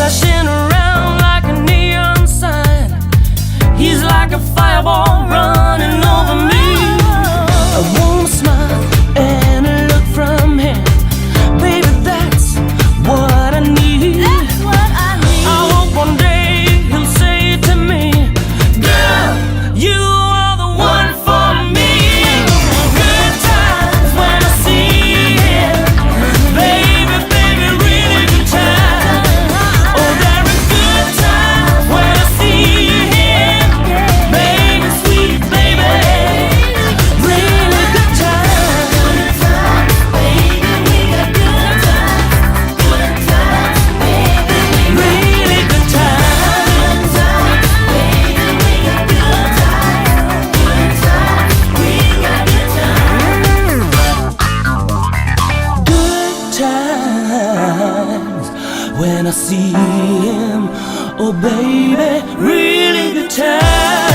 flashing around like a neon sign. He's like a fireball running over me. A warm smile and a look from him, baby, that's what I need. That's what I need. I hope one day he'll say to me, girl, you are the one for me. Good times when I see him, baby, baby, really good times. Oh, there are good times when I see him, baby, sweet baby, really good times. Good times, baby, we got good times. Good times, baby, we Really good times. got baby, we got good times. Good times, we got good times. Good times when I see him. Oh, baby, really good times.